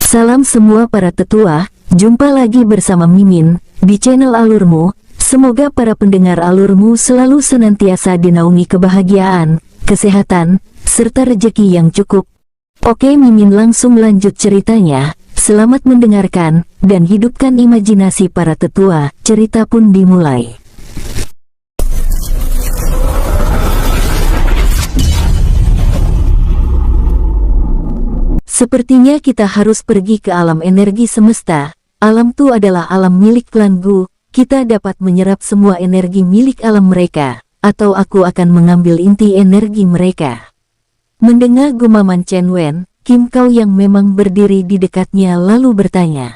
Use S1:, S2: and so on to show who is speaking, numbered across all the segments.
S1: Salam semua para tetua, jumpa lagi bersama Mimin di channel Alurmu. Semoga para pendengar Alurmu selalu senantiasa dinaungi kebahagiaan, kesehatan, serta rejeki yang cukup. Oke, Mimin langsung lanjut ceritanya. Selamat mendengarkan dan hidupkan imajinasi para tetua. Cerita pun dimulai. Sepertinya kita harus pergi ke alam energi semesta. Alam Tu adalah alam milik klan Gu. Kita dapat menyerap semua energi milik alam mereka, atau aku akan mengambil inti energi mereka. Mendengar gumaman Chen Wen, Kim Kau yang memang berdiri di dekatnya lalu bertanya,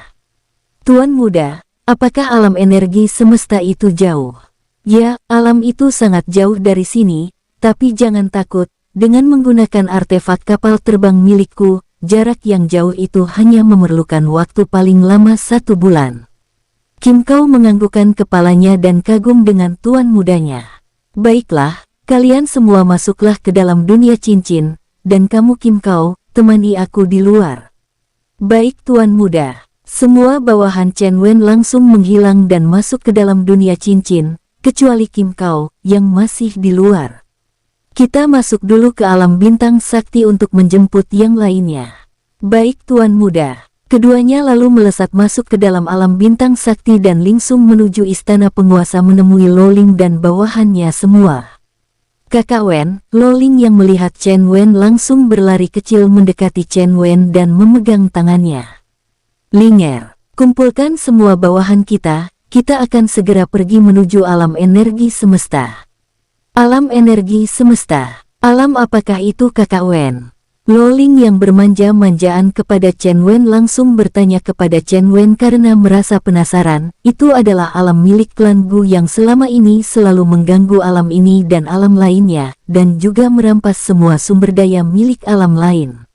S1: "Tuan muda, apakah alam energi semesta itu jauh?" "Ya, alam itu sangat jauh dari sini, tapi jangan takut, dengan menggunakan artefak kapal terbang milikku, jarak yang jauh itu hanya memerlukan waktu paling lama 1 bulan. Kim Kau menganggukkan kepalanya dan kagum dengan tuan mudanya. "Baiklah, kalian semua masuklah ke dalam dunia cincin, dan kamu Kim Kau, temani aku di luar." "Baik tuan muda." Semua bawahan Chen Wen langsung menghilang dan masuk ke dalam dunia cincin, kecuali Kim Kau yang masih di luar. "Kita masuk dulu ke alam bintang sakti untuk menjemput yang lainnya." "Baik tuan muda." Keduanya lalu melesat masuk ke dalam alam bintang sakti dan langsung menuju istana penguasa menemui Loling dan bawahannya semua. "Kakak Wen." Loling yang melihat Chen Wen langsung berlari kecil mendekati Chen Wen dan memegang tangannya. "Linger, kumpulkan semua bawahan kita akan segera pergi menuju alam energi semesta." "Alam energi semesta? Alam apakah itu kakak Wen?" Loling yang bermanja-manjaan kepada Chen Wen langsung bertanya kepada Chen Wen karena merasa penasaran. "Itu adalah alam milik klan Gu yang selama ini selalu mengganggu alam ini dan alam lainnya, dan juga merampas semua sumber daya milik alam lain."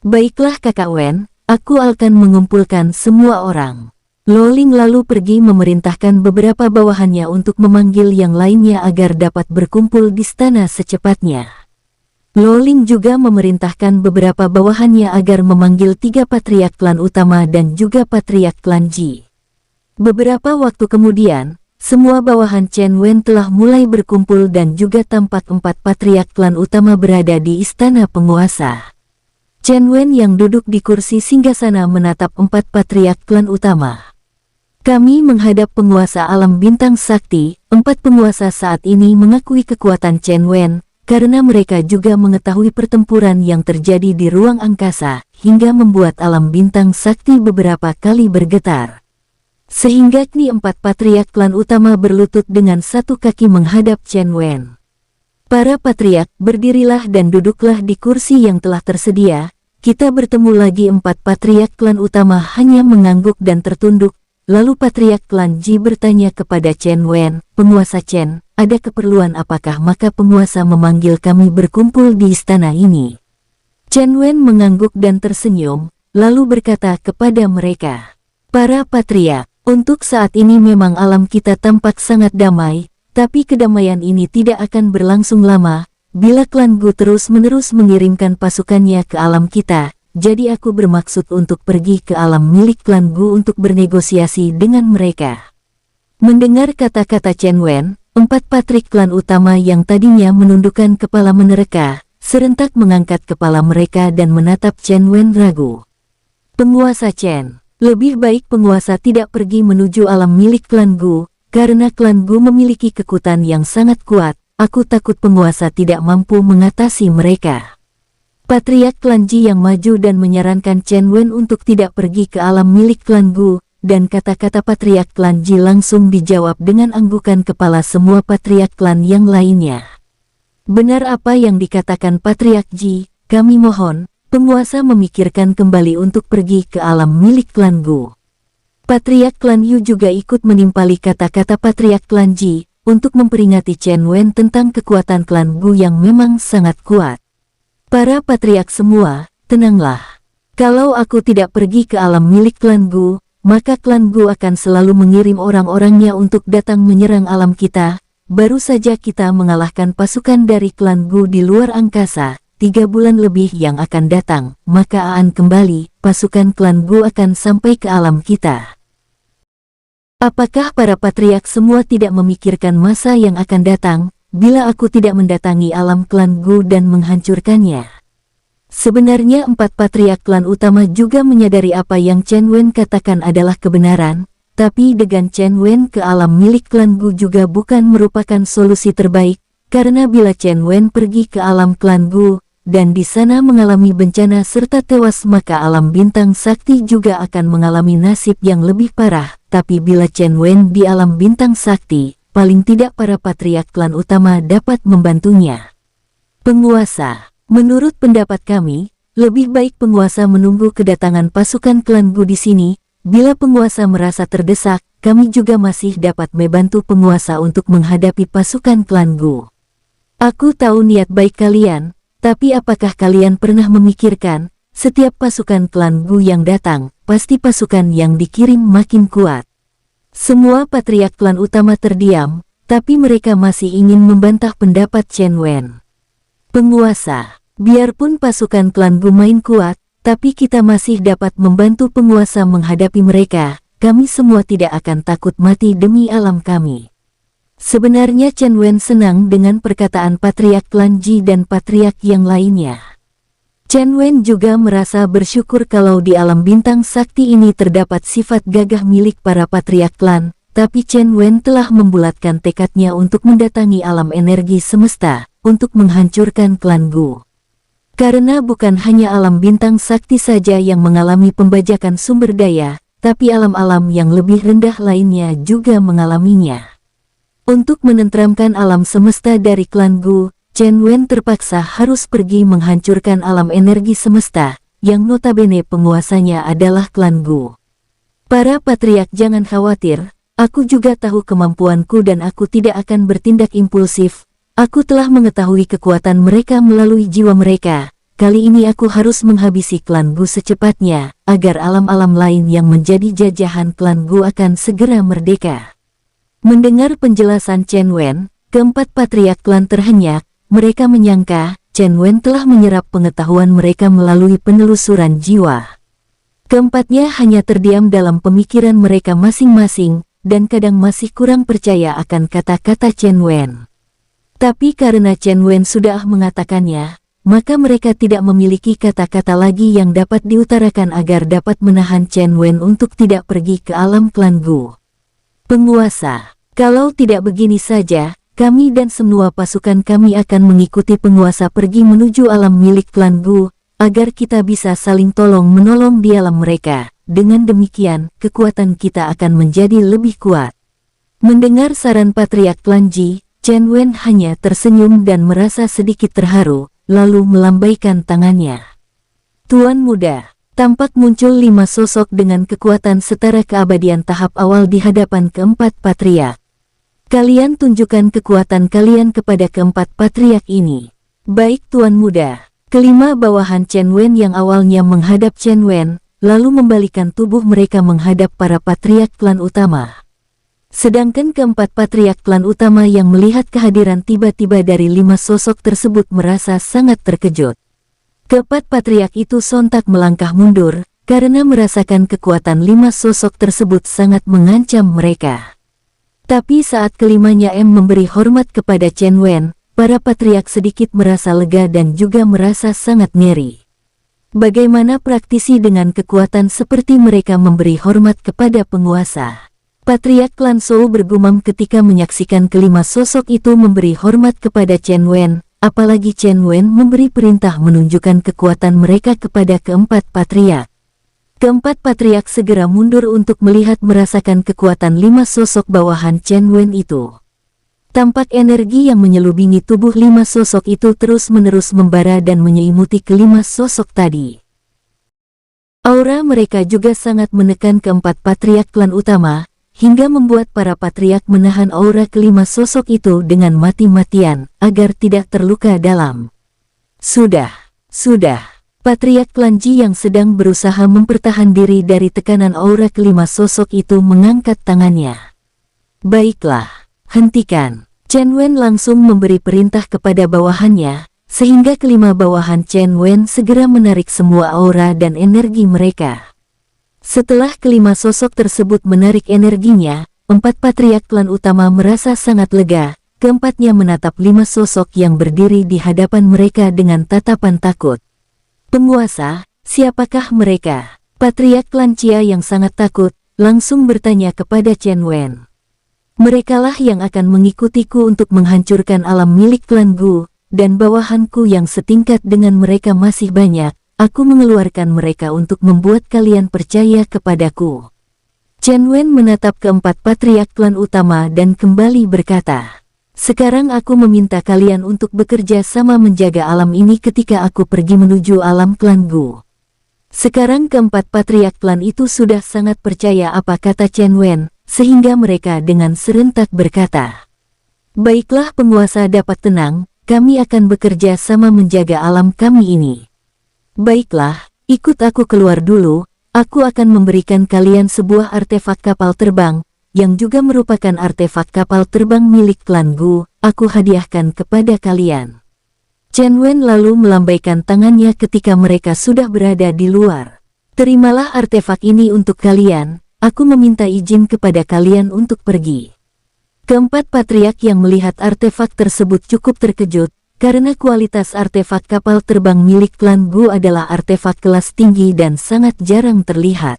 S1: "Baiklah kakak Wen, aku akan mengumpulkan semua orang." Loling lalu pergi memerintahkan beberapa bawahannya untuk memanggil yang lainnya agar dapat berkumpul di istana secepatnya. Loling juga memerintahkan beberapa bawahannya agar memanggil 3 patriark klan utama dan juga patriark klan Ji. Beberapa waktu kemudian, semua bawahan Chen Wen telah mulai berkumpul dan juga tampak 4 patriark klan utama berada di istana penguasa. Chen Wen yang duduk di kursi singgasana menatap 4 patriark klan utama. "Kami menghadap penguasa alam bintang sakti." 4 penguasa saat ini mengakui kekuatan Chen Wen, karena mereka juga mengetahui pertempuran yang terjadi di ruang angkasa, hingga membuat alam bintang sakti beberapa kali bergetar. Sehingga kini 4 patriark klan utama berlutut dengan 1 kaki menghadap Chen Wen. "Para patriark, berdirilah dan duduklah di kursi yang telah tersedia. Kita bertemu lagi." 4 patriark klan utama hanya mengangguk dan tertunduk. Lalu patriark klan Ji bertanya kepada Chen Wen, "Penguasa Chen, ada keperluan apakah maka penguasa memanggil kami berkumpul di istana ini?" Chen Wen mengangguk dan tersenyum, lalu berkata kepada mereka, "Para patriark, untuk saat ini memang alam kita tampak sangat damai, tapi kedamaian ini tidak akan berlangsung lama, bila klan Gu terus-menerus mengirimkan pasukannya ke alam kita. Jadi aku bermaksud untuk pergi ke alam milik klan Gu untuk bernegosiasi dengan mereka." Mendengar kata-kata Chen Wen, 4 patrik klan utama yang tadinya menundukkan kepala menereka, serentak mengangkat kepala mereka dan menatap Chen Wen ragu. "Penguasa Chen, lebih baik penguasa tidak pergi menuju alam milik klan Gu, karena klan Gu memiliki kekuatan yang sangat kuat. Aku takut penguasa tidak mampu mengatasi mereka." Patriark klan Ji yang maju dan menyarankan Chen Wen untuk tidak pergi ke alam milik klan Gu, dan kata-kata patriark klan Ji langsung dijawab dengan anggukan kepala semua patriark klan yang lainnya. "Benar apa yang dikatakan patriark Ji, kami mohon, penguasa memikirkan kembali untuk pergi ke alam milik klan Gu." Patriark klan Yu juga ikut menimpali kata-kata patriark klan Ji, untuk memperingati Chen Wen tentang kekuatan klan Gu yang memang sangat kuat. "Para patriark semua, tenanglah. Kalau aku tidak pergi ke alam milik klan Gu, maka klan Gu akan selalu mengirim orang-orangnya untuk datang menyerang alam kita. Baru saja kita mengalahkan pasukan dari klan Gu di luar angkasa, 3 bulan lebih yang akan datang, maka Aan kembali, pasukan klan Gu akan sampai ke alam kita. Apakah para patriark semua tidak memikirkan masa yang akan datang, bila aku tidak mendatangi alam klan Gu dan menghancurkannya? Sebenarnya 4 patriark klan utama juga menyadari apa yang Chen Wen katakan adalah kebenaran, tapi dengan Chen Wen ke alam milik klan Gu juga bukan merupakan solusi terbaik, karena bila Chen Wen pergi ke alam klan Gu, dan di sana mengalami bencana serta tewas, maka alam bintang sakti juga akan mengalami nasib yang lebih parah. Tapi bila Chen Wen di alam bintang sakti, paling tidak para patriark klan utama dapat membantunya. Penguasa, menurut pendapat kami, lebih baik penguasa menunggu kedatangan pasukan klan Gu di sini. Bila penguasa merasa terdesak, kami juga masih dapat membantu penguasa untuk menghadapi pasukan klan Gu. Aku tahu niat baik kalian, tapi apakah kalian pernah memikirkan, setiap pasukan klan Gu yang datang, pasti pasukan yang dikirim makin kuat. Semua patriark klan utama terdiam, tapi mereka masih ingin membantah pendapat Chen Wen. Penguasa, biarpun pasukan klan Gu main kuat, tapi kita masih dapat membantu penguasa menghadapi mereka. Kami semua tidak akan takut mati demi alam kami. Sebenarnya Chen Wen senang dengan perkataan patriark klan Ji dan patriark yang lainnya. Chen Wen juga merasa bersyukur kalau di alam bintang sakti ini terdapat sifat gagah milik para patriark klan, tapi Chen Wen telah membulatkan tekadnya untuk mendatangi alam energi semesta, untuk menghancurkan klan Gu. Karena bukan hanya alam bintang sakti saja yang mengalami pembajakan sumber daya, tapi alam-alam yang lebih rendah lainnya juga mengalaminya. Untuk menenteramkan alam semesta dari klan Gu, Chen Wen terpaksa harus pergi menghancurkan alam energi semesta, yang notabene penguasanya adalah klan Gu. Para patriark jangan khawatir, aku juga tahu kemampuanku dan aku tidak akan bertindak impulsif. Aku telah mengetahui kekuatan mereka melalui jiwa mereka. Kali ini aku harus menghabisi klan Gu secepatnya, agar alam-alam lain yang menjadi jajahan klan Gu akan segera merdeka. Mendengar penjelasan Chen Wen, keempat patriark klan terhenyak. Mereka menyangka Chen Wen telah menyerap pengetahuan mereka melalui penelusuran jiwa. Keempatnya hanya terdiam dalam pemikiran mereka masing-masing, dan kadang masih kurang percaya akan kata-kata Chen Wen. Tapi karena Chen Wen sudah mengatakannya, maka mereka tidak memiliki kata-kata lagi yang dapat diutarakan agar dapat menahan Chen Wen untuk tidak pergi ke alam klan Gu. Penguasa, kalau tidak begini saja, kami dan semua pasukan kami akan mengikuti penguasa pergi menuju alam milik klan Gu, agar kita bisa saling tolong-menolong di alam mereka. Dengan demikian, kekuatan kita akan menjadi lebih kuat. Mendengar saran patriark klan Ji, Chen Wen hanya tersenyum dan merasa sedikit terharu, lalu melambaikan tangannya. Tuan muda, tampak muncul 5 sosok dengan kekuatan setara keabadian tahap awal di hadapan keempat patriark. Kalian tunjukkan kekuatan kalian kepada keempat patriark ini. Baik tuan muda. Kelima bawahan Chen Wen yang awalnya menghadap Chen Wen, lalu membalikan tubuh mereka menghadap para patriark klan utama. Sedangkan keempat patriark klan utama yang melihat kehadiran tiba-tiba dari 5 sosok tersebut merasa sangat terkejut. Keempat patriark itu sontak melangkah mundur, karena merasakan kekuatan 5 sosok tersebut sangat mengancam mereka. Tapi saat kelimanya memberi hormat kepada Chen Wen, para patriark sedikit merasa lega dan juga merasa sangat ngeri. Bagaimana praktisi dengan kekuatan seperti mereka memberi hormat kepada penguasa? Patriark klan Shou bergumam ketika menyaksikan kelima sosok itu memberi hormat kepada Chen Wen, apalagi Chen Wen memberi perintah menunjukkan kekuatan mereka kepada keempat patriark. Keempat patriark segera mundur untuk melihat merasakan kekuatan 5 sosok bawahan Chen Wen itu. Tampak energi yang menyelubungi tubuh 5 sosok itu terus-menerus membara dan menyelimuti kelima sosok tadi. Aura mereka juga sangat menekan keempat patriark klan utama, hingga membuat para patriark menahan aura kelima sosok itu dengan mati-matian, agar tidak terluka dalam. Sudah. Patriark klan Ji yang sedang berusaha mempertahan diri dari tekanan aura kelima sosok itu mengangkat tangannya. Baiklah, hentikan. Chen Wen langsung memberi perintah kepada bawahannya, sehingga kelima bawahan Chen Wen segera menarik semua aura dan energi mereka. Setelah kelima sosok tersebut menarik energinya, 4 patriark klan utama merasa sangat lega. Keempatnya menatap 5 sosok yang berdiri di hadapan mereka dengan tatapan takut. Penguasa, siapakah mereka? Patriark klan Chia yang sangat takut, langsung bertanya kepada Chen Wen. Merekalah yang akan mengikutiku untuk menghancurkan alam milik klan Gu, dan bawahanku yang setingkat dengan mereka masih banyak. Aku mengeluarkan mereka untuk membuat kalian percaya kepadaku. Chen Wen menatap keempat patriark klan utama dan kembali berkata, sekarang aku meminta kalian untuk bekerja sama menjaga alam ini ketika aku pergi menuju alam klan Gu. Sekarang keempat patriark klan itu sudah sangat percaya apa kata Chen Wen, sehingga mereka dengan serentak berkata, baiklah penguasa dapat tenang, kami akan bekerja sama menjaga alam kami ini. Baiklah, ikut aku keluar dulu, aku akan memberikan kalian sebuah artefak kapal terbang, yang juga merupakan artefak kapal terbang milik klan Gu, aku hadiahkan kepada kalian. Chen Wen lalu melambaikan tangannya ketika mereka sudah berada di luar. Terimalah artefak ini untuk kalian, aku meminta izin kepada kalian untuk pergi. Keempat patriark yang melihat artefak tersebut cukup terkejut, karena kualitas artefak kapal terbang milik klan Gu adalah artefak kelas tinggi dan sangat jarang terlihat.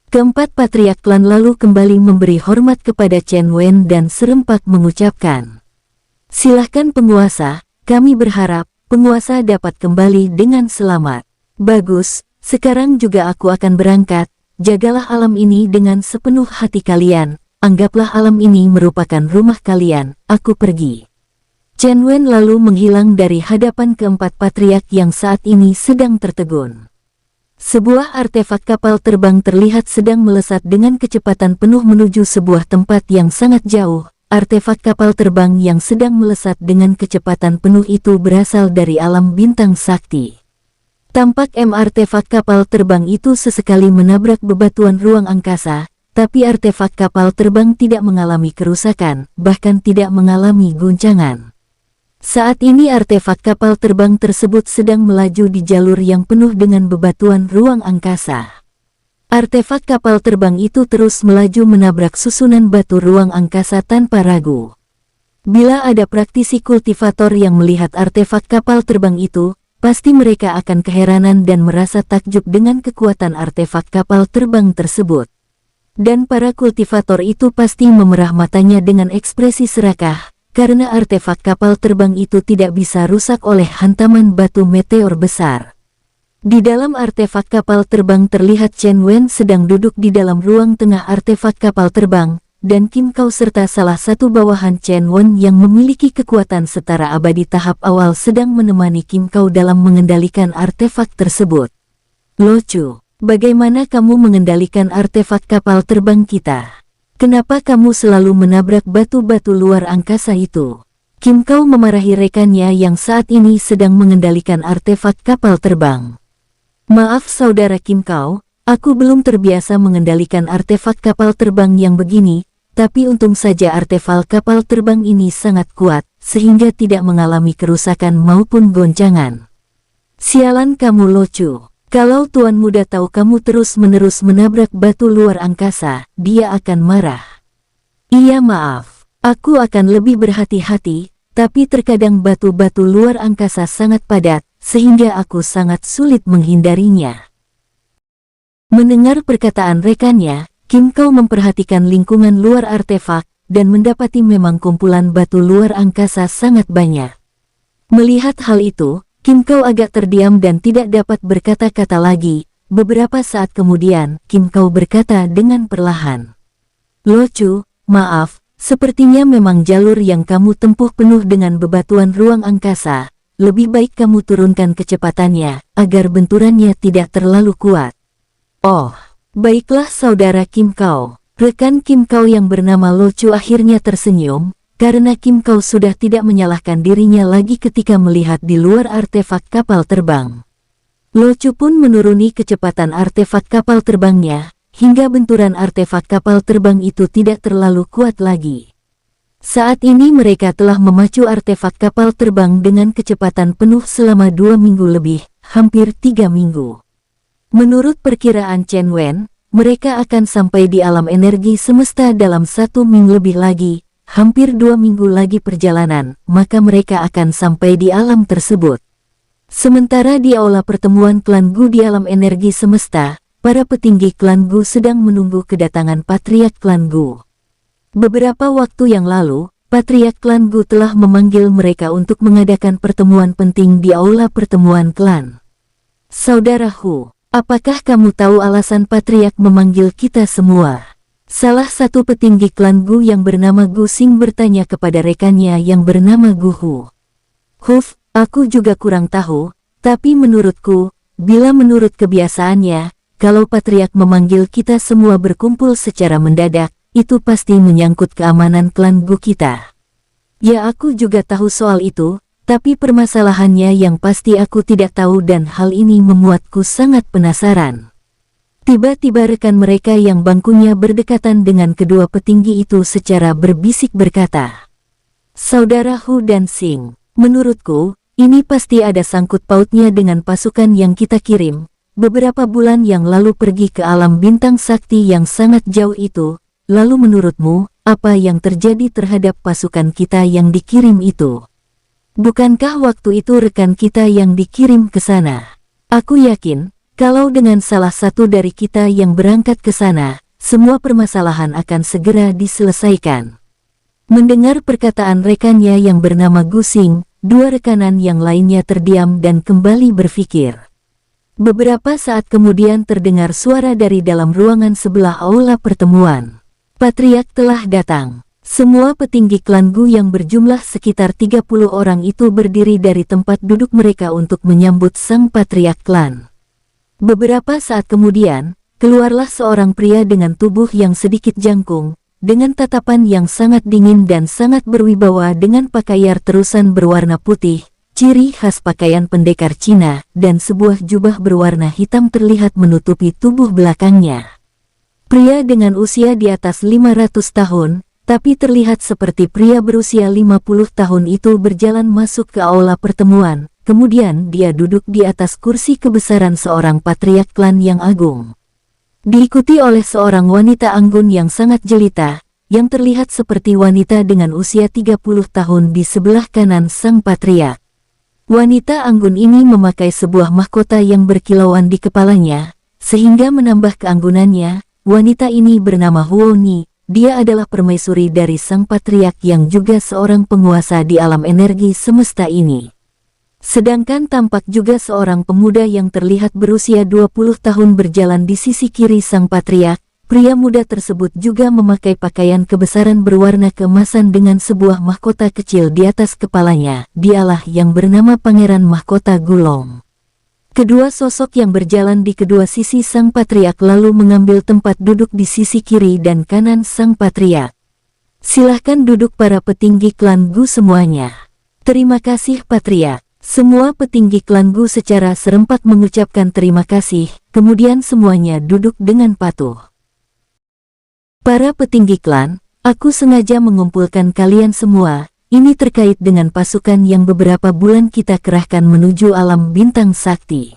S1: Keempat patriark klan lalu kembali memberi hormat kepada Chen Wen dan serempak mengucapkan, silahkan penguasa, kami berharap penguasa dapat kembali dengan selamat. Bagus, sekarang juga aku akan berangkat, jagalah alam ini dengan sepenuh hati kalian, anggaplah alam ini merupakan rumah kalian, aku pergi. Chen Wen lalu menghilang dari hadapan keempat patriark yang saat ini sedang tertegun. Sebuah artefak kapal terbang terlihat sedang melesat dengan kecepatan penuh menuju sebuah tempat yang sangat jauh. Artefak kapal terbang yang sedang melesat dengan kecepatan penuh itu berasal dari alam bintang sakti. Tampak artefak kapal terbang itu sesekali menabrak bebatuan ruang angkasa, tapi artefak kapal terbang tidak mengalami kerusakan, bahkan tidak mengalami guncangan. Saat ini artefak kapal terbang tersebut sedang melaju di jalur yang penuh dengan bebatuan ruang angkasa. Artefak kapal terbang itu terus melaju menabrak susunan batu ruang angkasa tanpa ragu. Bila ada praktisi kultivator yang melihat artefak kapal terbang itu, pasti mereka akan keheranan dan merasa takjub dengan kekuatan artefak kapal terbang tersebut. Dan para kultivator itu pasti memerah matanya dengan ekspresi serakah, karena artefak kapal terbang itu tidak bisa rusak oleh hantaman batu meteor besar. Di dalam artefak kapal terbang terlihat Chen Wen sedang duduk di dalam ruang tengah artefak kapal terbang, dan Kim Kau serta salah satu bawahan Chen Wen yang memiliki kekuatan setara abadi tahap awal sedang menemani Kim Kau dalam mengendalikan artefak tersebut. Lo Chu, bagaimana kamu mengendalikan artefak kapal terbang kita? Kenapa kamu selalu menabrak batu-batu luar angkasa itu? Kim Kau memarahi rekannya yang saat ini sedang mengendalikan artefak kapal terbang. Maaf saudara Kim Kau, aku belum terbiasa mengendalikan artefak kapal terbang yang begini, tapi untung saja artefak kapal terbang ini sangat kuat, sehingga tidak mengalami kerusakan maupun goncangan. Sialan kamu Lo Chu. Kalau Tuan Muda tahu kamu terus-menerus menabrak batu luar angkasa, dia akan marah. Iya maaf, aku akan lebih berhati-hati, tapi terkadang batu-batu luar angkasa sangat padat, sehingga aku sangat sulit menghindarinya. Mendengar perkataan rekannya, Kim Kau memperhatikan lingkungan luar artefak, dan mendapati memang kumpulan batu luar angkasa sangat banyak. Melihat hal itu, Kim Kau agak terdiam dan tidak dapat berkata-kata lagi. Beberapa saat kemudian, Kim Kau berkata dengan perlahan, Lo Chu, maaf, sepertinya memang jalur yang kamu tempuh penuh dengan bebatuan ruang angkasa. Lebih baik kamu turunkan kecepatannya, agar benturannya tidak terlalu kuat. Oh, baiklah saudara Kim Kau. Rekan Kim Kau yang bernama Lo Chu akhirnya tersenyum, karena Kim Kau sudah tidak menyalahkan dirinya lagi ketika melihat di luar artefak kapal terbang. Lo Chu pun menuruni kecepatan artefak kapal terbangnya, hingga benturan artefak kapal terbang itu tidak terlalu kuat lagi. Saat ini mereka telah memacu artefak kapal terbang dengan kecepatan penuh selama 2 minggu lebih, hampir 3 minggu. Menurut perkiraan Chen Wen, mereka akan sampai di alam energi semesta dalam 1 minggu lebih lagi, hampir 2 minggu lagi perjalanan, maka mereka akan sampai di alam tersebut. Sementara di aula pertemuan klan Gu di alam energi semesta, para petinggi klan Gu sedang menunggu kedatangan patriark klan Gu. Beberapa waktu yang lalu, patriark klan Gu telah memanggil mereka untuk mengadakan pertemuan penting di aula pertemuan klan. Saudaraku, apakah kamu tahu alasan patriark memanggil kita semua? Salah satu petinggi klan Gu yang bernama Gu Xing bertanya kepada rekannya yang bernama Gu Hu. Huf, aku juga kurang tahu, tapi menurutku, bila menurut kebiasaannya, kalau patriark memanggil kita semua berkumpul secara mendadak, itu pasti menyangkut keamanan klan Gu kita. Ya, aku juga tahu soal itu, tapi permasalahannya yang pasti aku tidak tahu dan hal ini membuatku sangat penasaran. Tiba-tiba rekan mereka yang bangkunya berdekatan dengan kedua petinggi itu secara berbisik berkata, "Saudara Hu dan Xing, menurutku, ini pasti ada sangkut pautnya dengan pasukan yang kita kirim, beberapa bulan yang lalu pergi ke alam bintang sakti yang sangat jauh itu. Lalu menurutmu, apa yang terjadi terhadap pasukan kita yang dikirim itu? Bukankah waktu itu rekan kita yang dikirim ke sana? Aku yakin, kalau dengan salah satu dari kita yang berangkat ke sana, semua permasalahan akan segera diselesaikan." Mendengar perkataan rekannya yang bernama Gu Xing, dua rekanan yang lainnya terdiam dan kembali berpikir. Beberapa saat kemudian terdengar suara dari dalam ruangan sebelah aula pertemuan. Patriark telah datang. Semua petinggi klan Gu yang berjumlah sekitar 30 orang itu berdiri dari tempat duduk mereka untuk menyambut sang patriark klan. Beberapa saat kemudian, keluarlah seorang pria dengan tubuh yang sedikit jangkung, dengan tatapan yang sangat dingin dan sangat berwibawa dengan pakaian terusan berwarna putih, ciri khas pakaian pendekar Cina, dan sebuah jubah berwarna hitam terlihat menutupi tubuh belakangnya. Pria dengan usia di atas 500 tahun, tapi terlihat seperti pria berusia 50 tahun itu berjalan masuk ke aula pertemuan, kemudian dia duduk di atas kursi kebesaran seorang patriark klan yang agung. Diikuti oleh seorang wanita anggun yang sangat jelita, yang terlihat seperti wanita dengan usia 30 tahun di sebelah kanan sang patriark. Wanita anggun ini memakai sebuah mahkota yang berkilauan di kepalanya, sehingga menambah keanggunannya. Wanita ini bernama Huo Ni, dia adalah permaisuri dari sang patriark yang juga seorang penguasa di alam energi semesta ini. Sedangkan tampak juga seorang pemuda yang terlihat berusia 20 tahun berjalan di sisi kiri sang patriark. Pria muda tersebut juga memakai pakaian kebesaran berwarna keemasan dengan sebuah mahkota kecil di atas kepalanya. Dialah yang bernama Pangeran Mahkota Gulong. Kedua sosok yang berjalan di kedua sisi sang patriark lalu mengambil tempat duduk di sisi kiri dan kanan sang patriark. "Silahkan duduk para petinggi klan Gu semuanya." "Terima kasih patriark." Semua petinggi klan Gu secara serempak mengucapkan terima kasih, kemudian semuanya duduk dengan patuh. "Para petinggi klan, aku sengaja mengumpulkan kalian semua. Ini terkait dengan pasukan yang beberapa bulan kita kerahkan menuju alam bintang sakti."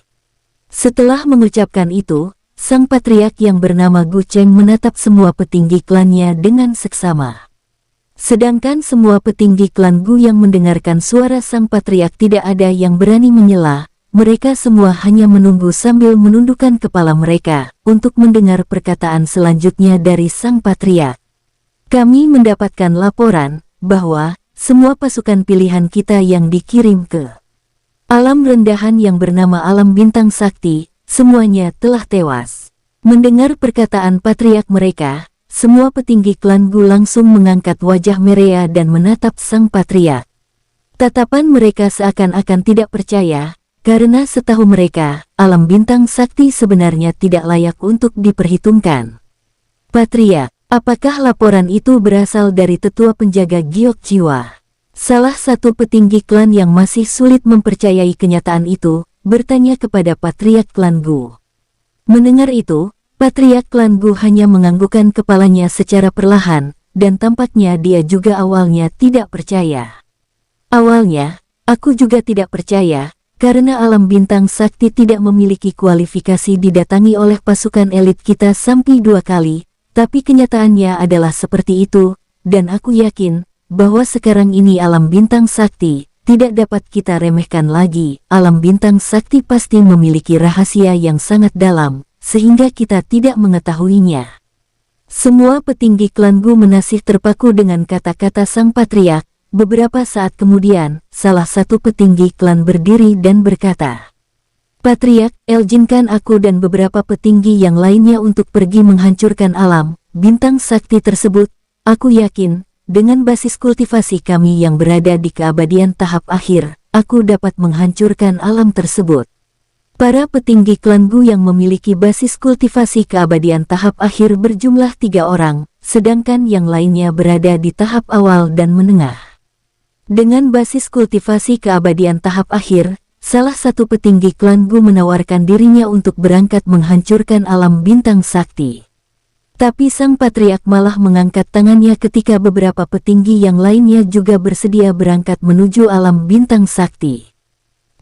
S1: Setelah mengucapkan itu, sang patriark yang bernama Gu Cheng menatap semua petinggi klannya dengan seksama. Sedangkan semua petinggi klan Gu yang mendengarkan suara sang patriark tidak ada yang berani menyela. Mereka semua hanya menunggu sambil menundukkan kepala mereka untuk mendengar perkataan selanjutnya dari sang patriark. "Kami mendapatkan laporan bahwa semua pasukan pilihan kita yang dikirim ke alam rendahan yang bernama alam bintang sakti, semuanya telah tewas." Mendengar perkataan patriark mereka, semua petinggi klan Gu langsung mengangkat wajah merah dan menatap sang patriark. Tatapan mereka seakan-akan tidak percaya, karena setahu mereka, alam bintang sakti sebenarnya tidak layak untuk diperhitungkan. "Patriark, apakah laporan itu berasal dari tetua penjaga giok jiwa?" Salah satu petinggi klan yang masih sulit mempercayai kenyataan itu, bertanya kepada patriark klan Gu. Mendengar itu, patriark klan Gu hanya menganggukkan kepalanya secara perlahan, dan tampaknya dia juga awalnya tidak percaya. Awalnya, aku juga tidak percaya, karena alam bintang sakti tidak memiliki kualifikasi didatangi oleh pasukan elit kita sampai 2 kali, tapi kenyataannya adalah seperti itu, dan aku yakin bahwa sekarang ini alam bintang sakti tidak dapat kita remehkan lagi. Alam bintang sakti pasti memiliki rahasia yang sangat dalam, sehingga kita tidak mengetahuinya. Semua petinggi klan Gu Menasih terpaku dengan kata-kata sang patriark. Beberapa saat kemudian, salah satu petinggi klan berdiri dan berkata, "Patriark, izinkan aku dan beberapa petinggi yang lainnya untuk pergi menghancurkan alam bintang sakti tersebut. Aku yakin, dengan basis kultivasi kami yang berada di keabadian tahap akhir, aku dapat menghancurkan alam tersebut." Para petinggi klan Gu yang memiliki basis kultivasi keabadian tahap akhir berjumlah 3 orang, sedangkan yang lainnya berada di tahap awal dan menengah. Dengan basis kultivasi keabadian tahap akhir, salah satu petinggi klan Gu menawarkan dirinya untuk berangkat menghancurkan alam bintang sakti. Tapi sang patriark malah mengangkat tangannya ketika beberapa petinggi yang lainnya juga bersedia berangkat menuju alam bintang sakti.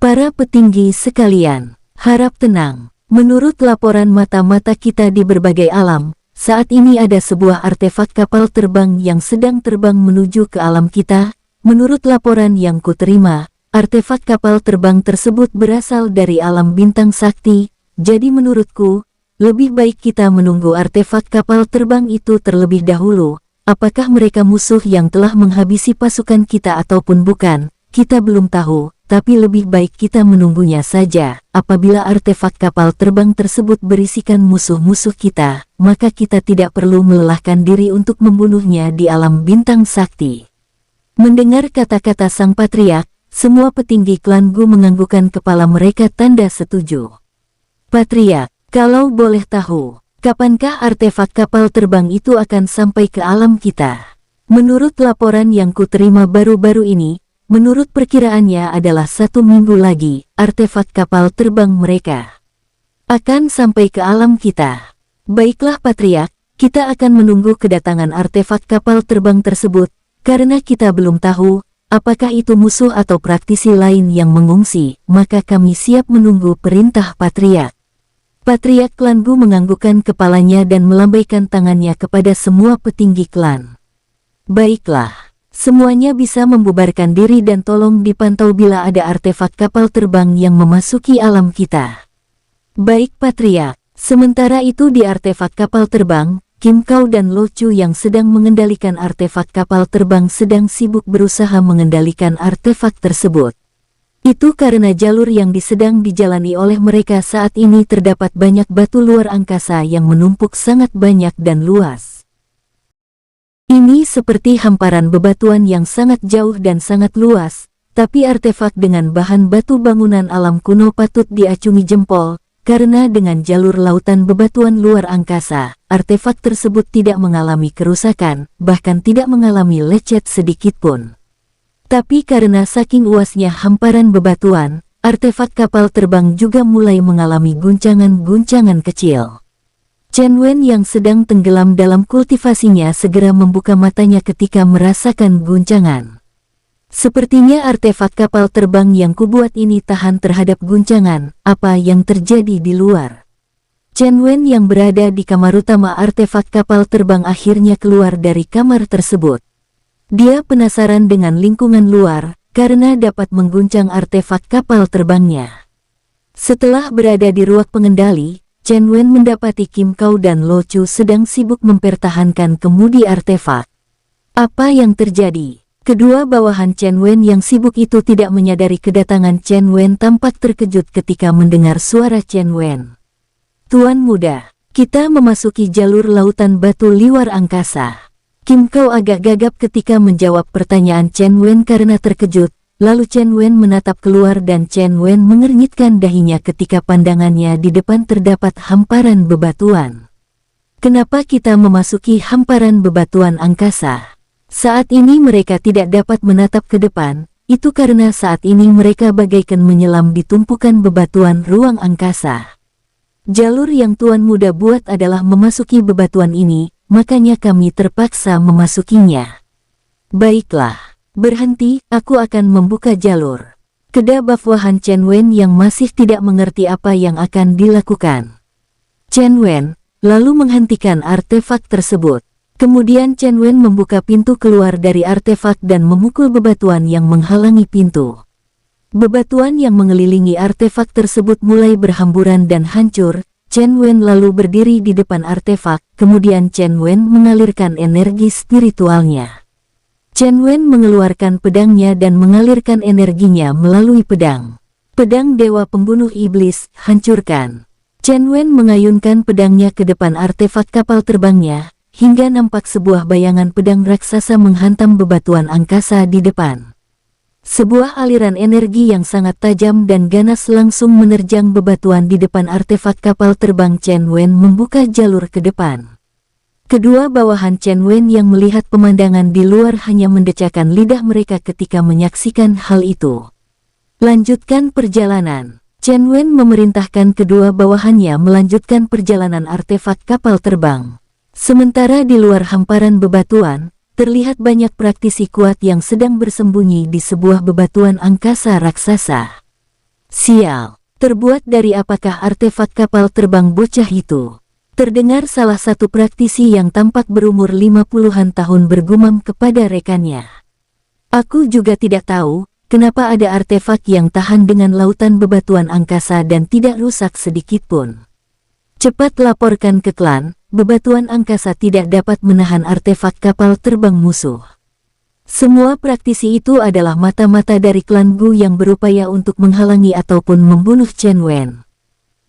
S1: Para petinggi sekalian, harap tenang. Menurut laporan mata-mata kita di berbagai alam, saat ini ada sebuah artefak kapal terbang yang sedang terbang menuju ke alam kita. Menurut laporan yang kuterima, artefak kapal terbang tersebut berasal dari alam bintang sakti. Jadi menurutku, lebih baik kita menunggu artefak kapal terbang itu terlebih dahulu. Apakah mereka musuh yang telah menghabisi pasukan kita ataupun bukan, kita belum tahu. Tapi lebih baik kita menunggunya saja. Apabila artefak kapal terbang tersebut berisikan musuh-musuh kita, maka kita tidak perlu melelahkan diri untuk membunuhnya di alam bintang sakti. Mendengar kata-kata sang patriark, semua petinggi klan Gu menganggukkan kepala mereka tanda setuju. "Patriark, kalau boleh tahu, kapankah artefak kapal terbang itu akan sampai ke alam kita?" Menurut laporan yang kuterima baru-baru ini, menurut perkiraannya adalah 1 minggu lagi, artefak kapal terbang mereka akan sampai ke alam kita. Baiklah patriark, kita akan menunggu kedatangan artefak kapal terbang tersebut, karena kita belum tahu, apakah itu musuh atau praktisi lain yang mengungsi, maka kami siap menunggu perintah patriark. Patriark klan Gu menganggukkan kepalanya dan melambaikan tangannya kepada semua petinggi klan. Baiklah. Semuanya bisa membubarkan diri dan tolong dipantau bila ada artefak kapal terbang yang memasuki alam kita. Baik patriark. Sementara itu di artefak kapal terbang, Kim Kau dan Lo Chu yang sedang mengendalikan artefak kapal terbang sedang sibuk berusaha mengendalikan artefak tersebut. Itu karena jalur yang sedang dijalani oleh mereka saat ini terdapat banyak batu luar angkasa yang menumpuk sangat banyak dan luas. Ini seperti hamparan bebatuan yang sangat jauh dan sangat luas, tapi artefak dengan bahan batu bangunan alam kuno patut diacungi jempol, karena dengan jalur lautan bebatuan luar angkasa, artefak tersebut tidak mengalami kerusakan, bahkan tidak mengalami lecet sedikitpun. Tapi karena saking luasnya hamparan bebatuan, artefak kapal terbang juga mulai mengalami guncangan-guncangan kecil. Chen Wen yang sedang tenggelam dalam kultivasinya segera membuka matanya ketika merasakan guncangan. Sepertinya artefak kapal terbang yang kubuat ini tahan terhadap guncangan. Apa yang terjadi di luar? Chen Wen yang berada di kamar utama artefak kapal terbang akhirnya keluar dari kamar tersebut. Dia penasaran dengan lingkungan luar, karena dapat mengguncang artefak kapal terbangnya. Setelah berada di ruang pengendali, Chen Wen mendapati Kim Kau dan Lo Chu sedang sibuk mempertahankan kemudi artefak. Apa yang terjadi? Kedua bawahan Chen Wen yang sibuk itu tidak menyadari kedatangan Chen Wen tampak terkejut ketika mendengar suara Chen Wen. "Tuan muda, kita memasuki jalur lautan batu liwar angkasa." Kim Kau agak gagap ketika menjawab pertanyaan Chen Wen karena terkejut. Lalu Chen Wen menatap keluar dan Chen Wen mengernyitkan dahinya ketika pandangannya di depan terdapat hamparan bebatuan. "Kenapa kita memasuki hamparan bebatuan angkasa?" Saat ini mereka tidak dapat menatap ke depan, itu karena saat ini mereka bagaikan menyelam di tumpukan bebatuan ruang angkasa. Jalur yang Tuan Muda buat adalah memasuki bebatuan ini, makanya kami terpaksa memasukinya. Baiklah, berhenti, aku akan membuka jalur. Keda Bafuahan Chen Wen yang masih tidak mengerti apa yang akan dilakukan. Chen Wen lalu menghentikan artefak tersebut. Kemudian Chen Wen membuka pintu keluar dari artefak dan memukul bebatuan yang menghalangi pintu. Bebatuan yang mengelilingi artefak tersebut mulai berhamburan dan hancur. Chen Wen lalu berdiri di depan artefak, kemudian Chen Wen mengalirkan energi spiritualnya. Chen Wen mengeluarkan pedangnya dan mengalirkan energinya melalui pedang. Pedang Dewa Pembunuh Iblis, hancurkan. Chen Wen mengayunkan pedangnya ke depan artefak kapal terbangnya, hingga nampak sebuah bayangan pedang raksasa menghantam bebatuan angkasa di depan. Sebuah aliran energi yang sangat tajam dan ganas langsung menerjang bebatuan di depan artefak kapal terbang Chen Wen membuka jalur ke depan. Kedua bawahan Chen Wen yang melihat pemandangan di luar hanya mendecakkan lidah mereka ketika menyaksikan hal itu. Lanjutkan perjalanan. Chen Wen memerintahkan kedua bawahannya melanjutkan perjalanan artefak kapal terbang. Sementara di luar hamparan bebatuan, terlihat banyak praktisi kuat yang sedang bersembunyi di sebuah bebatuan angkasa raksasa. Sial, terbuat dari apakah artefak kapal terbang bocah itu? Terdengar salah satu praktisi yang tampak berumur 50-an tahun bergumam kepada rekannya. Aku juga tidak tahu, kenapa ada artefak yang tahan dengan lautan bebatuan angkasa dan tidak rusak sedikitpun. Cepat laporkan ke klan. Bebatuan angkasa tidak dapat menahan artefak kapal terbang musuh. Semua praktisi itu adalah mata-mata dari klan Gu yang berupaya untuk menghalangi ataupun membunuh Chen Wen.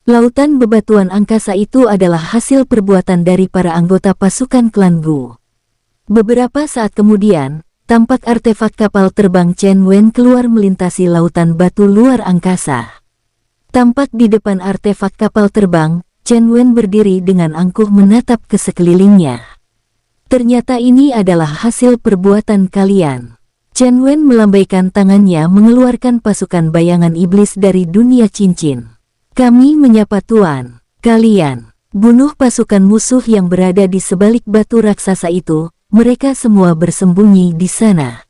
S1: Lautan bebatuan angkasa itu adalah hasil perbuatan dari para anggota pasukan klan Gu. Beberapa saat kemudian, tampak artefak kapal terbang Chen Wen keluar melintasi lautan batu luar angkasa. Tampak di depan artefak kapal terbang, Chen Wen berdiri dengan angkuh menatap ke sekelilingnya. Ternyata ini adalah hasil perbuatan kalian. Chen Wen melambaikan tangannya mengeluarkan pasukan bayangan iblis dari dunia cincin. Kami menyapa Tuan. Kalian bunuh pasukan musuh yang berada di sebalik batu raksasa itu. Mereka semua bersembunyi di sana.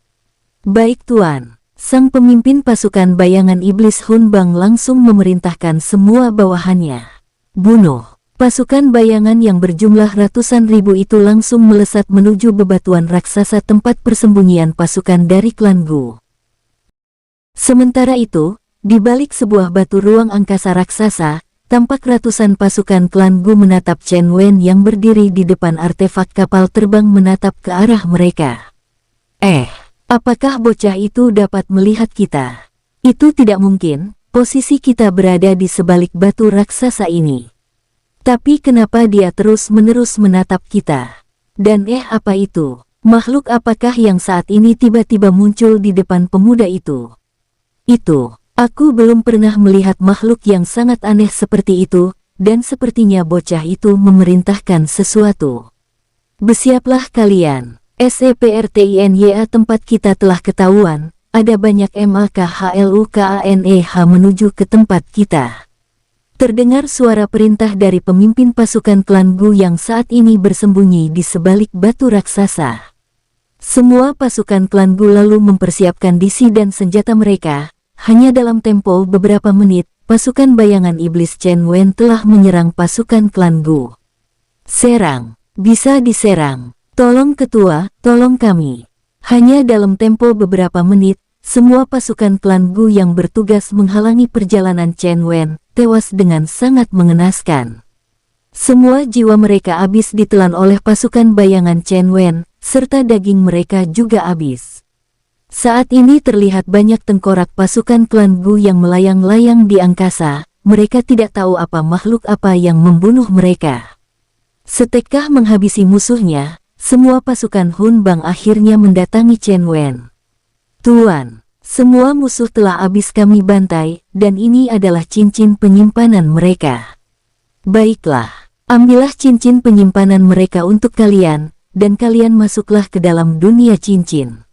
S1: Baik Tuan. Sang pemimpin pasukan bayangan iblis Hun Bang langsung memerintahkan semua bawahannya. Bunuh. Pasukan bayangan yang berjumlah ratusan ribu itu langsung melesat menuju bebatuan raksasa tempat persembunyian pasukan dari klan Gu. Sementara itu, di balik sebuah batu ruang angkasa raksasa, tampak ratusan pasukan klan Gu menatap Chen Wen yang berdiri di depan artefak kapal terbang menatap ke arah mereka. Apakah bocah itu dapat melihat kita? Itu tidak mungkin. Posisi kita berada di sebalik batu raksasa ini. Tapi kenapa dia terus-menerus menatap kita? Dan apa itu? Makhluk apakah yang saat ini tiba-tiba muncul di depan pemuda itu? Aku belum pernah melihat makhluk yang sangat aneh seperti itu, dan sepertinya bocah itu memerintahkan sesuatu. Bersiaplah kalian. SEPRTINYA tempat kita telah ketahuan. Ada banyak MAKHLUKANEH menuju ke tempat kita. Terdengar suara perintah dari pemimpin pasukan klan Gu yang saat ini bersembunyi di sebalik batu raksasa. Semua pasukan klan Gu lalu mempersiapkan disi dan senjata mereka. Hanya dalam tempo beberapa menit, pasukan bayangan iblis Chen Wen telah menyerang pasukan klan Gu. Serang, bisa diserang. Tolong ketua, tolong kami. Hanya dalam tempo beberapa menit, semua pasukan klan Gu yang bertugas menghalangi perjalanan Chen Wen tewas dengan sangat mengenaskan. Semua jiwa mereka habis ditelan oleh pasukan bayangan Chen Wen, serta daging mereka juga habis. Saat ini terlihat banyak tengkorak pasukan klan Gu yang melayang-layang di angkasa. Mereka tidak tahu apa makhluk apa yang membunuh mereka. Setelah menghabisi musuhnya, semua pasukan Hun Bang akhirnya mendatangi Chen Wen. Tuan, semua musuh telah habis kami bantai, dan ini adalah cincin penyimpanan mereka. Baiklah, ambillah cincin penyimpanan mereka untuk kalian, dan kalian masuklah ke dalam dunia cincin.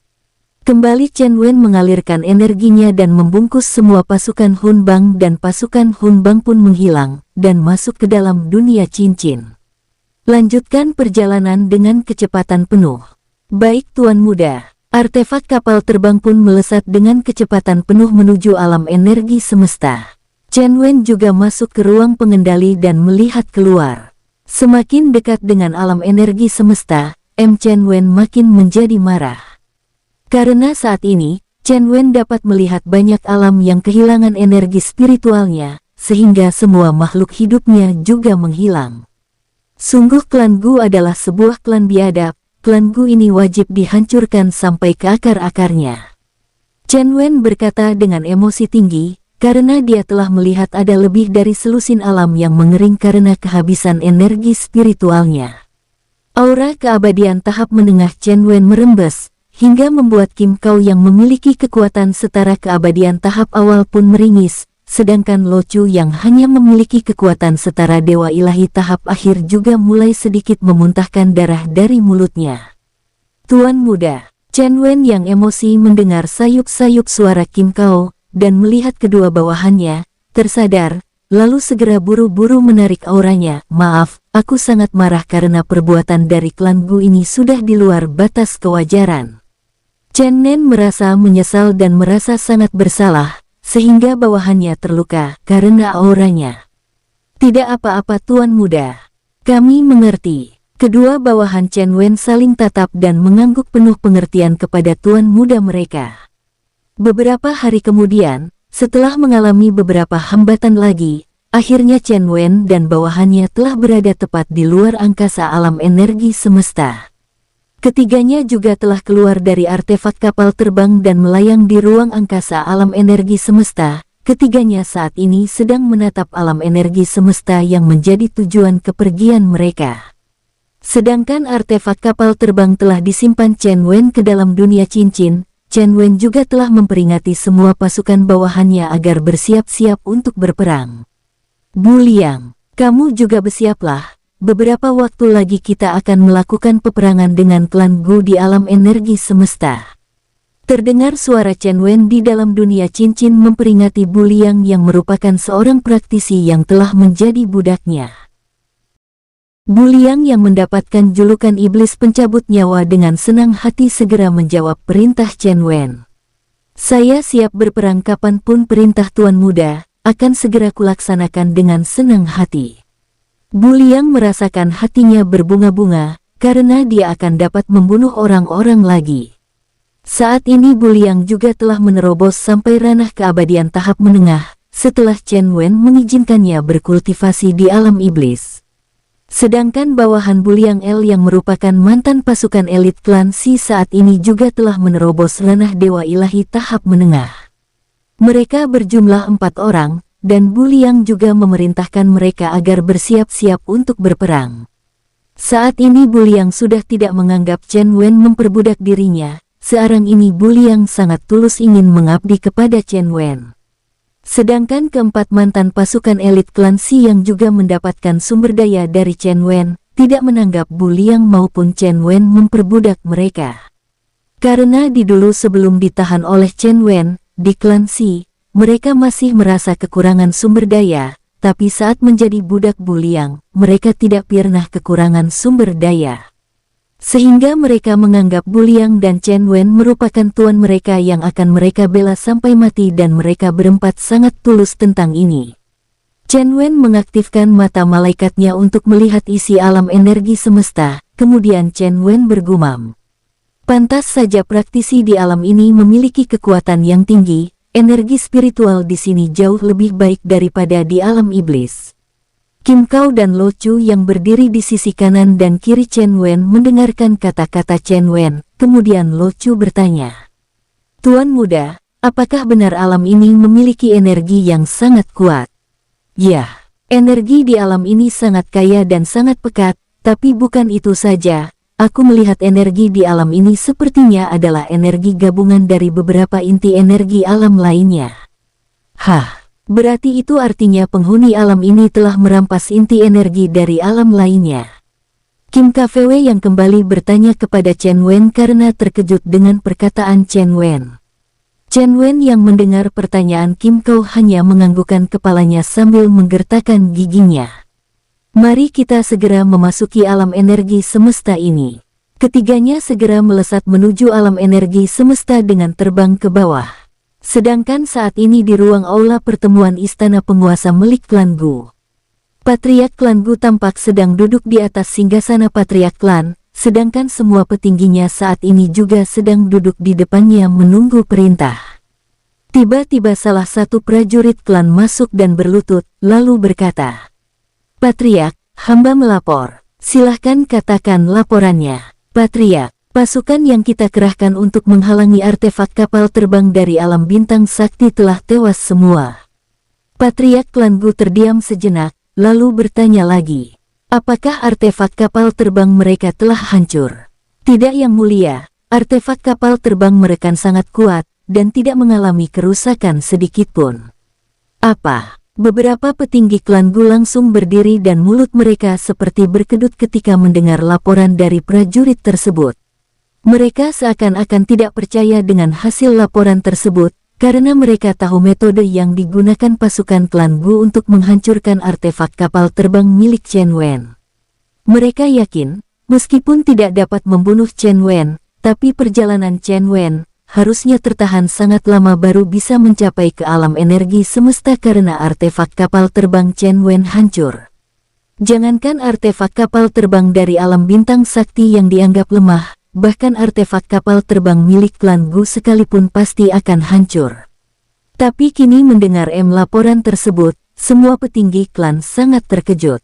S1: Kembali Chen Wen mengalirkan energinya dan membungkus semua pasukan Hun Bang dan pasukan Hun Bang pun menghilang, dan masuk ke dalam dunia cincin. Lanjutkan perjalanan dengan kecepatan penuh. Baik Tuan Muda. Artefak kapal terbang pun melesat dengan kecepatan penuh menuju alam energi semesta. Chen Wen juga masuk ke ruang pengendali dan melihat keluar. Semakin dekat dengan alam energi semesta, Chen Wen makin menjadi marah. Karena saat ini, Chen Wen dapat melihat banyak alam yang kehilangan energi spiritualnya, sehingga semua makhluk hidupnya juga menghilang. Sungguh klan Gu adalah sebuah klan biadab, klan Gu ini wajib dihancurkan sampai ke akar-akarnya. Chen Wen berkata dengan emosi tinggi, karena dia telah melihat ada lebih dari selusin alam yang mengering karena kehabisan energi spiritualnya. Aura keabadian tahap menengah Chen Wen merembes, hingga membuat Kim Kau yang memiliki kekuatan setara keabadian tahap awal pun meringis, sedangkan Lo Chu yang hanya memiliki kekuatan setara dewa ilahi tahap akhir juga mulai sedikit memuntahkan darah dari mulutnya. Tuan Muda, Chen Wen yang emosi mendengar sayup-sayup suara Kim Kau, dan melihat kedua bawahannya, tersadar, lalu segera buru-buru menarik auranya. Maaf, aku sangat marah karena perbuatan dari klan Gu ini sudah di luar batas kewajaran. Chen Nen merasa menyesal dan merasa sangat bersalah, sehingga bawahannya terluka karena auranya. Tidak apa-apa Tuan Muda. Kami mengerti. Kedua bawahan Chen Wen saling tatap dan mengangguk penuh pengertian kepada Tuan Muda mereka. Beberapa hari kemudian, setelah mengalami beberapa hambatan lagi, akhirnya Chen Wen dan bawahannya telah berada tepat di luar angkasa alam energi semesta. Ketiganya juga telah keluar dari artefak kapal terbang dan melayang di ruang angkasa alam energi semesta. Ketiganya saat ini sedang menatap alam energi semesta yang menjadi tujuan kepergian mereka. Sedangkan artefak kapal terbang telah disimpan Chen Wen ke dalam dunia cincin. Chen Wen juga telah memperingati semua pasukan bawahannya agar bersiap-siap untuk berperang. Bu Liang, kamu juga bersiaplah. Beberapa waktu lagi kita akan melakukan peperangan dengan klan Gu di alam energi semesta. Terdengar suara Chen Wen di dalam dunia cincin memperingati Bu Liang yang merupakan seorang praktisi yang telah menjadi budaknya. Bu Liang yang mendapatkan julukan iblis pencabut nyawa dengan senang hati segera menjawab perintah Chen Wen. Saya siap berperang kapanpun perintah Tuan Muda, akan segera kulaksanakan dengan senang hati. Bu Liang merasakan hatinya berbunga-bunga, karena dia akan dapat membunuh orang-orang lagi. Saat ini Bu Liang juga telah menerobos sampai ranah keabadian tahap menengah, setelah Chen Wen mengizinkannya berkultivasi di alam iblis. Sedangkan bawahan Bu Liang L yang merupakan mantan pasukan elit klan Si saat ini juga telah menerobos ranah dewa ilahi tahap menengah. Mereka berjumlah 4 orang, dan Bu Liang juga memerintahkan mereka agar bersiap-siap untuk berperang. Saat ini Bu Liang sudah tidak menganggap Chen Wen memperbudak dirinya, sekarang ini Bu Liang sangat tulus ingin mengabdi kepada Chen Wen. Sedangkan keempat mantan pasukan elit klan Si yang juga mendapatkan sumber daya dari Chen Wen, tidak menanggap Bu Liang maupun Chen Wen memperbudak mereka. Karena di dulu sebelum ditahan oleh Chen Wen, di klan Si, mereka masih merasa kekurangan sumber daya, tapi saat menjadi budak Bu Liang, mereka tidak pernah kekurangan sumber daya. Sehingga mereka menganggap Bu Liang dan Chen Wen merupakan tuan mereka yang akan mereka bela sampai mati dan mereka berempat sangat tulus tentang ini. Chen Wen mengaktifkan mata malaikatnya untuk melihat isi alam energi semesta, kemudian Chen Wen bergumam. Pantas saja praktisi di alam ini memiliki kekuatan yang tinggi, energi spiritual di sini jauh lebih baik daripada di alam iblis. Kim Kau dan Lo Chu yang berdiri di sisi kanan dan kiri Chen Wen mendengarkan kata-kata Chen Wen, kemudian Lo Chu bertanya. Tuan Muda, apakah benar alam ini memiliki energi yang sangat kuat? Ya, energi di alam ini sangat kaya dan sangat pekat, tapi bukan itu saja, aku melihat energi di alam ini sepertinya adalah energi gabungan dari beberapa inti energi alam lainnya. Hah? Berarti itu artinya penghuni alam ini telah merampas inti energi dari alam lainnya. Kim KVW yang kembali bertanya kepada Chen Wen karena terkejut dengan perkataan Chen Wen. Chen Wen yang mendengar pertanyaan Kim Kau hanya menganggukkan kepalanya sambil menggertakkan giginya. Mari kita segera memasuki alam energi semesta ini. Ketiganya segera melesat menuju alam energi semesta dengan terbang ke bawah. Sedangkan saat ini di ruang aula pertemuan istana penguasa milik klan Gu, Patriark klan Gu tampak sedang duduk di atas singgasana Patriark klan, sedangkan semua petingginya saat ini juga sedang duduk di depannya menunggu perintah. Tiba-tiba salah satu prajurit klan masuk dan berlutut, lalu berkata, "Patriark, hamba melapor. Silahkan katakan laporannya." "Patriark, pasukan yang kita kerahkan untuk menghalangi artefak kapal terbang dari alam bintang sakti telah tewas semua." Patriark klan Gu terdiam sejenak, lalu bertanya lagi, "Apakah artefak kapal terbang mereka telah hancur?" "Tidak yang mulia, artefak kapal terbang mereka sangat kuat dan tidak mengalami kerusakan sedikitpun." "Apa?" Beberapa petinggi klan Gu langsung berdiri dan mulut mereka seperti berkedut ketika mendengar laporan dari prajurit tersebut. Mereka seakan-akan tidak percaya dengan hasil laporan tersebut, karena mereka tahu metode yang digunakan pasukan klan Gu untuk menghancurkan artefak kapal terbang milik Chen Wen. Mereka yakin, meskipun tidak dapat membunuh Chen Wen, tapi perjalanan Chen Wen harusnya tertahan sangat lama baru bisa mencapai ke alam energi semesta karena artefak kapal terbang Chen Wen hancur. Jangankan artefak kapal terbang dari alam bintang sakti yang dianggap lemah, bahkan artefak kapal terbang milik klan Gu sekalipun pasti akan hancur. Tapi kini mendengar laporan tersebut, semua petinggi klan sangat terkejut.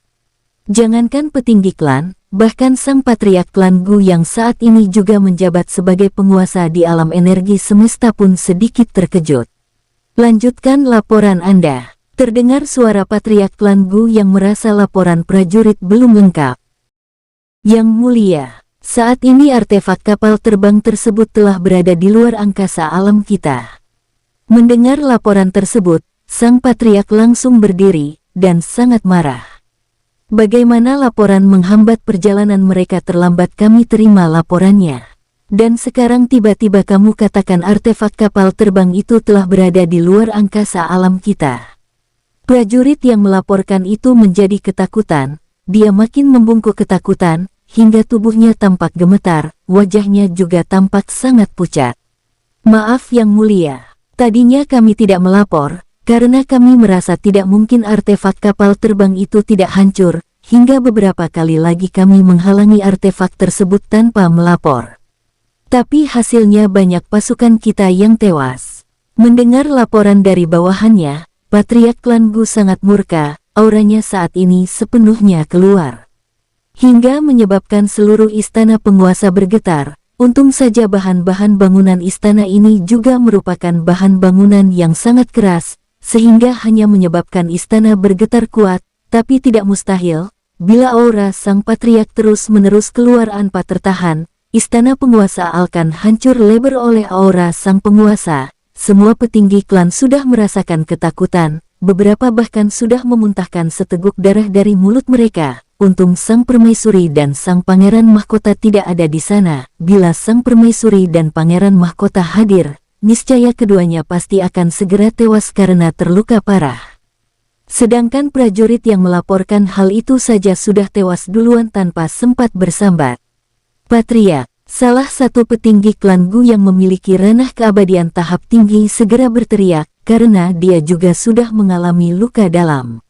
S1: Jangankan petinggi klan, bahkan sang patriark klan Gu yang saat ini juga menjabat sebagai penguasa di alam energi semesta pun sedikit terkejut. "Lanjutkan laporan Anda." Terdengar suara patriark klan Gu yang merasa laporan prajurit belum lengkap. "Yang mulia, saat ini artefak kapal terbang tersebut telah berada di luar angkasa alam kita." Mendengar laporan tersebut, sang patriark langsung berdiri dan sangat marah. "Bagaimana laporan menghambat perjalanan mereka terlambat kami terima laporannya. Dan sekarang tiba-tiba kamu katakan artefak kapal terbang itu telah berada di luar angkasa alam kita." Prajurit yang melaporkan itu menjadi ketakutan, dia makin membungkuk ketakutan, hingga tubuhnya tampak gemetar, wajahnya juga tampak sangat pucat. "Maaf yang mulia, tadinya kami tidak melapor, karena kami merasa tidak mungkin artefak kapal terbang itu tidak hancur, hingga beberapa kali lagi kami menghalangi artefak tersebut tanpa melapor. Tapi hasilnya banyak pasukan kita yang tewas." Mendengar laporan dari bawahannya, Patriark klan Gu sangat murka, auranya saat ini sepenuhnya keluar. Hingga menyebabkan seluruh istana penguasa bergetar. Untung saja bahan-bahan bangunan istana ini juga merupakan bahan bangunan yang sangat keras, sehingga hanya menyebabkan istana bergetar kuat, tapi tidak mustahil, bila aura sang patriark terus-menerus keluar tanpa tertahan, istana penguasa akan hancur lebar oleh aura sang penguasa. Semua petinggi klan sudah merasakan ketakutan, beberapa bahkan sudah memuntahkan seteguk darah dari mulut mereka. Untung sang permaisuri dan sang pangeran mahkota tidak ada di sana. Bila sang permaisuri dan pangeran mahkota hadir, niscaya keduanya pasti akan segera tewas karena terluka parah. Sedangkan prajurit yang melaporkan hal itu saja sudah tewas duluan tanpa sempat bersambat. "Patriark, salah satu petinggi klan Gu yang memiliki ranah keabadian tahap tinggi segera berteriak, karena dia juga sudah mengalami luka dalam.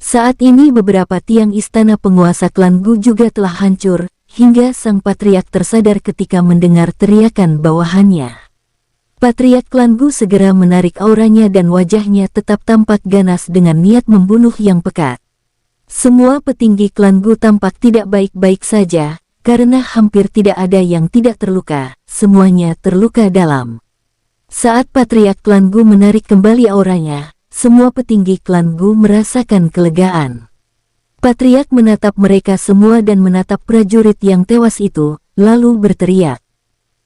S1: Saat ini beberapa tiang istana penguasa klan Gu juga telah hancur, hingga sang patriark tersadar ketika mendengar teriakan bawahannya. Patriark klan Gu segera menarik auranya dan wajahnya tetap tampak ganas dengan niat membunuh yang pekat. Semua petinggi klan Gu tampak tidak baik-baik saja, karena hampir tidak ada yang tidak terluka, semuanya terluka dalam. Saat patriark klan Gu menarik kembali auranya, semua petinggi klan Gu merasakan kelegaan. Patriark menatap mereka semua dan menatap prajurit yang tewas itu, lalu berteriak,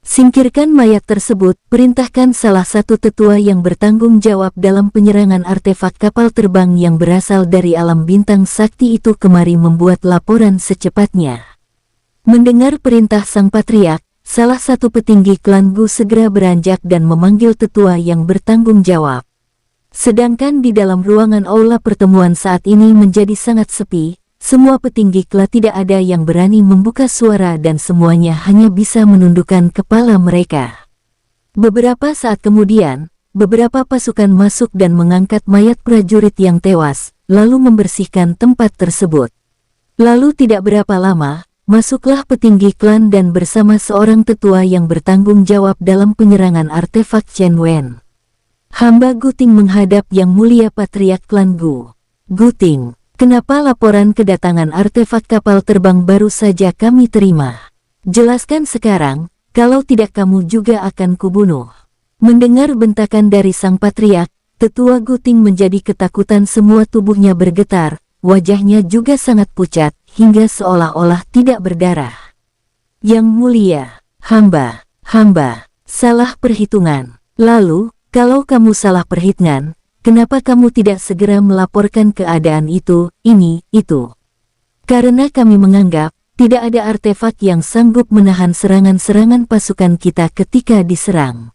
S1: "Singkirkan mayat tersebut, perintahkan salah satu tetua yang bertanggung jawab dalam penyerangan artefak kapal terbang yang berasal dari alam bintang sakti itu kemari membuat laporan secepatnya." Mendengar perintah sang patriark, salah satu petinggi klan Gu segera beranjak dan memanggil tetua yang bertanggung jawab. Sedangkan di dalam ruangan aula pertemuan saat ini menjadi sangat sepi, semua petinggi klan tidak ada yang berani membuka suara dan semuanya hanya bisa menundukkan kepala mereka. Beberapa saat kemudian, beberapa pasukan masuk dan mengangkat mayat prajurit yang tewas, lalu membersihkan tempat tersebut. Lalu tidak berapa lama, masuklah petinggi klan dan bersama seorang tetua yang bertanggung jawab dalam penyerangan artefak Chen Wen. Hamba Guting menghadap Yang Mulia Patriark Klan Gu. Guting, kenapa laporan kedatangan artefak kapal terbang baru saja kami terima? Jelaskan sekarang, kalau tidak kamu juga akan kubunuh. Mendengar bentakan dari sang patriark, tetua Guting menjadi ketakutan, semua tubuhnya bergetar, wajahnya juga sangat pucat, hingga seolah-olah tidak berdarah. Yang Mulia, hamba, salah perhitungan. Lalu, kalau kamu salah perhitungan, kenapa kamu tidak segera melaporkan keadaan itu, itu? Karena kami menganggap, tidak ada artefak yang sanggup menahan serangan-serangan pasukan kita ketika diserang.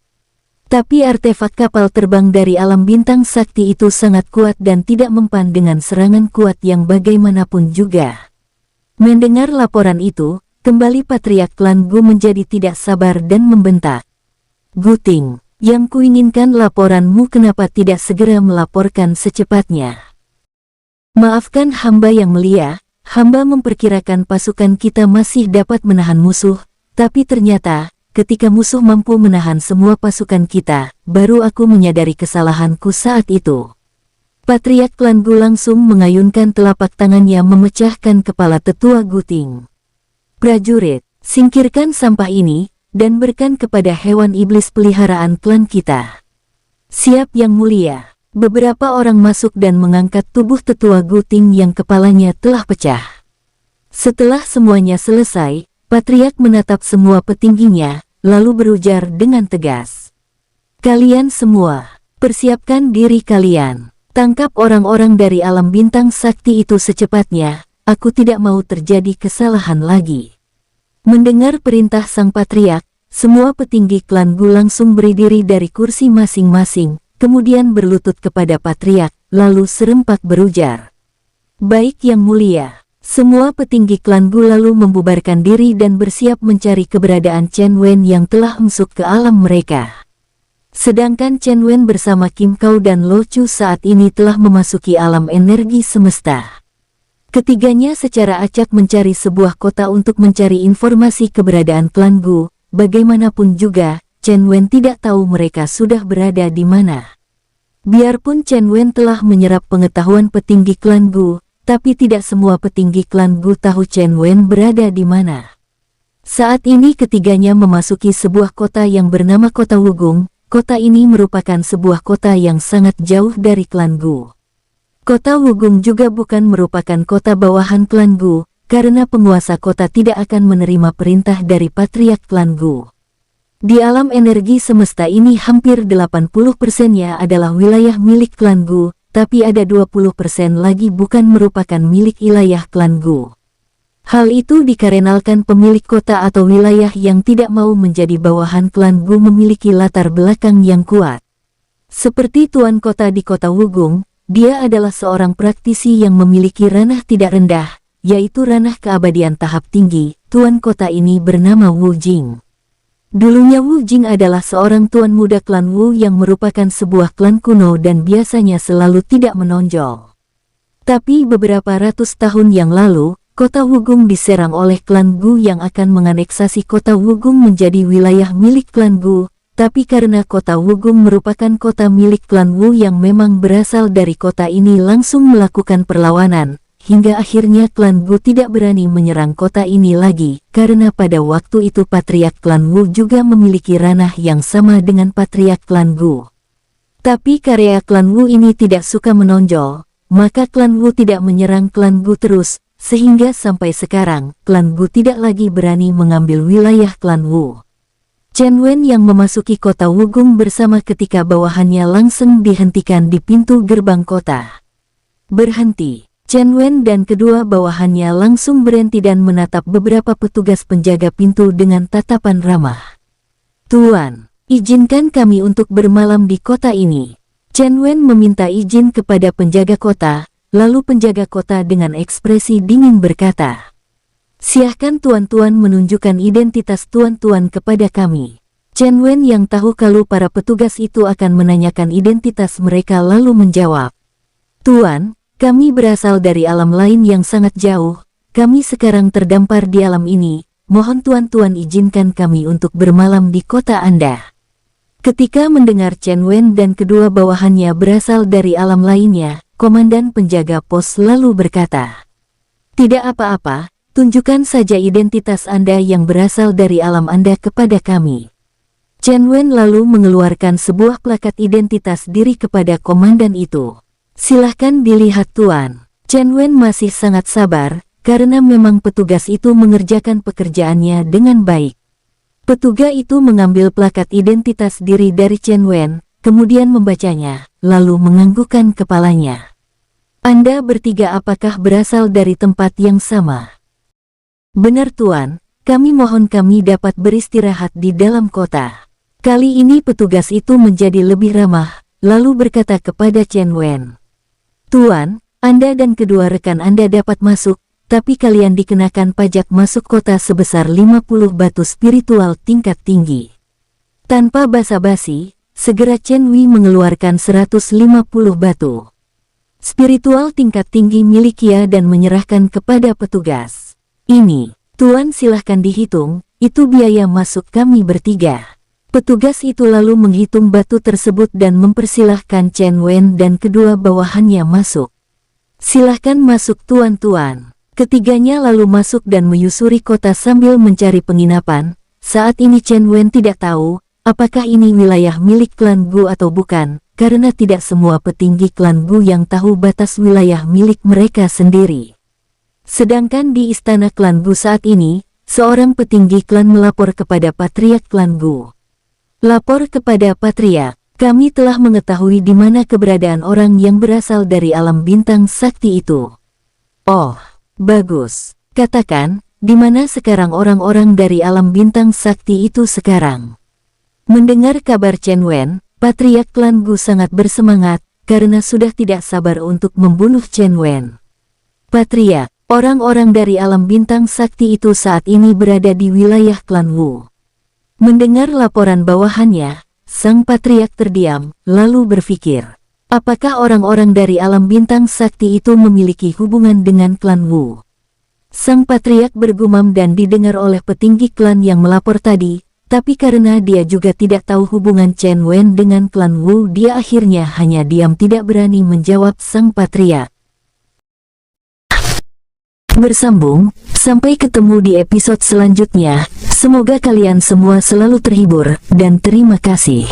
S1: Tapi artefak kapal terbang dari alam bintang sakti itu sangat kuat dan tidak mempan dengan serangan kuat yang bagaimanapun juga. Mendengar laporan itu, kembali Patriark Klan Gu menjadi tidak sabar dan membentak. Guting, yang kuinginkan laporanmu, kenapa tidak segera melaporkan secepatnya? Maafkan hamba Yang Mulia, hamba memperkirakan pasukan kita masih dapat menahan musuh, tapi ternyata, ketika musuh mampu menahan semua pasukan kita, baru aku menyadari kesalahanku saat itu. Patriark Klan Gu langsung mengayunkan telapak tangannya memecahkan kepala tetua Guting. Prajurit, singkirkan sampah ini, dan berikan kepada hewan iblis peliharaan klan kita. Siap Yang Mulia. Beberapa orang masuk dan mengangkat tubuh tetua Guting yang kepalanya telah pecah. Setelah semuanya selesai, Patriark menatap semua petingginya, lalu berujar dengan tegas. Kalian semua, persiapkan diri kalian. Tangkap orang-orang dari alam bintang sakti itu secepatnya, aku tidak mau terjadi kesalahan lagi. Mendengar perintah sang patriark, semua petinggi klan Gu langsung berdiri dari kursi masing-masing, kemudian berlutut kepada patriark, lalu serempak berujar. Baik Yang Mulia. Semua petinggi klan Gu lalu membubarkan diri dan bersiap mencari keberadaan Chen Wen yang telah masuk ke alam mereka. Sedangkan Chen Wen bersama Kim Kau dan Lo Chu saat ini telah memasuki alam energi semesta. Ketiganya secara acak mencari sebuah kota untuk mencari informasi keberadaan klan Gu. Bagaimanapun juga, Chen Wen tidak tahu mereka sudah berada di mana. Biarpun Chen Wen telah menyerap pengetahuan petinggi klan Gu, tapi tidak semua petinggi klan Gu tahu Chen Wen berada di mana. Saat ini ketiganya memasuki sebuah kota yang bernama Kota Wugung. Kota ini merupakan sebuah kota yang sangat jauh dari klan Gu. Kota Wugung juga bukan merupakan kota bawahan klan Gu, karena penguasa kota tidak akan menerima perintah dari Patriark Klan Gu. Di alam energi semesta ini hampir 80%-nya adalah wilayah milik klan Gu, tapi ada 20% lagi bukan merupakan milik wilayah klan Gu. Hal itu dikarenakan pemilik kota atau wilayah yang tidak mau menjadi bawahan klan Gu memiliki latar belakang yang kuat. Seperti tuan kota di kota Wugung, dia adalah seorang praktisi yang memiliki ranah tidak rendah, yaitu ranah keabadian tahap tinggi. Tuan kota ini bernama Wu Jing. Dulunya Wu Jing adalah seorang tuan muda klan Wu yang merupakan sebuah klan kuno dan biasanya selalu tidak menonjol. Tapi beberapa ratus tahun yang lalu, kota Wugung diserang oleh klan Gu yang akan menganeksasi kota Wugung menjadi wilayah milik klan Gu. Tapi karena kota Wugung merupakan kota milik klan Wu yang memang berasal dari kota ini langsung melakukan perlawanan, hingga akhirnya klan Gu tidak berani menyerang kota ini lagi, karena pada waktu itu Patriark Klan Wu juga memiliki ranah yang sama dengan Patriark Klan Gu. Tapi karya klan Wu ini tidak suka menonjol, maka klan Wu tidak menyerang klan Gu terus, sehingga sampai sekarang, klan Gu tidak lagi berani mengambil wilayah klan Wu. Chen Wen yang memasuki kota Wugung bersama ketika bawahannya langsung dihentikan di pintu gerbang kota. Berhenti. Chen Wen dan kedua bawahannya langsung berhenti dan menatap beberapa petugas penjaga pintu dengan tatapan ramah. Tuan, izinkan kami untuk bermalam di kota ini. Chen Wen meminta izin kepada penjaga kota, lalu penjaga kota dengan ekspresi dingin berkata, "Silakan tuan-tuan menunjukkan identitas tuan-tuan kepada kami." Chen Wen yang tahu kalau para petugas itu akan menanyakan identitas mereka lalu menjawab, "Tuan, kami berasal dari alam lain yang sangat jauh. Kami sekarang terdampar di alam ini. Mohon tuan-tuan izinkan kami untuk bermalam di kota Anda." Ketika mendengar Chen Wen dan kedua bawahannya berasal dari alam lainnya, komandan penjaga pos lalu berkata, "Tidak apa-apa, tunjukkan saja identitas Anda yang berasal dari alam Anda kepada kami." Chen Wen lalu mengeluarkan sebuah plakat identitas diri kepada komandan itu. "Silahkan dilihat tuan." Chen Wen masih sangat sabar, karena memang petugas itu mengerjakan pekerjaannya dengan baik. Petugas itu mengambil plakat identitas diri dari Chen Wen, kemudian membacanya, lalu menganggukkan kepalanya. "Anda bertiga apakah berasal dari tempat yang sama?" "Benar tuan, kami mohon kami dapat beristirahat di dalam kota." Kali ini petugas itu menjadi lebih ramah, lalu berkata kepada Chen Wen, "Tuan, Anda dan kedua rekan Anda dapat masuk, tapi kalian dikenakan pajak masuk kota sebesar 50 batu spiritual tingkat tinggi." Tanpa basa-basi, segera Chen Wei mengeluarkan 150 batu spiritual tingkat tinggi miliknya dan menyerahkan kepada petugas. "Ini, tuan silahkan dihitung, itu biaya masuk kami bertiga." Petugas itu lalu menghitung batu tersebut dan mempersilahkan Chen Wen dan kedua bawahannya masuk. "Silahkan masuk tuan-tuan." Ketiganya lalu masuk dan menyusuri kota sambil mencari penginapan. Saat ini Chen Wen tidak tahu, apakah ini wilayah milik klan Gu atau bukan, karena tidak semua petinggi klan Gu yang tahu batas wilayah milik mereka sendiri. Sedangkan di istana klan Gu saat ini, seorang petinggi klan melapor kepada patriark klan Gu. "Lapor kepada patriark, kami telah mengetahui di mana keberadaan orang yang berasal dari alam bintang sakti itu." "Oh, bagus. Katakan, di mana sekarang orang-orang dari alam bintang sakti itu sekarang?" Mendengar kabar Chen Wen, patriark klan Gu sangat bersemangat, karena sudah tidak sabar untuk membunuh Chen Wen. "Patriark, orang-orang dari alam bintang sakti itu saat ini berada di wilayah klan Wu." Mendengar laporan bawahannya, sang patriark terdiam, lalu berpikir, apakah orang-orang dari alam bintang sakti itu memiliki hubungan dengan klan Wu? Sang patriark bergumam dan didengar oleh petinggi klan yang melapor tadi, tapi karena dia juga tidak tahu hubungan Chen Wen dengan klan Wu, dia akhirnya hanya diam tidak berani menjawab sang patriark. Bersambung, sampai ketemu di episode selanjutnya. Semoga kalian semua selalu terhibur, dan terima kasih.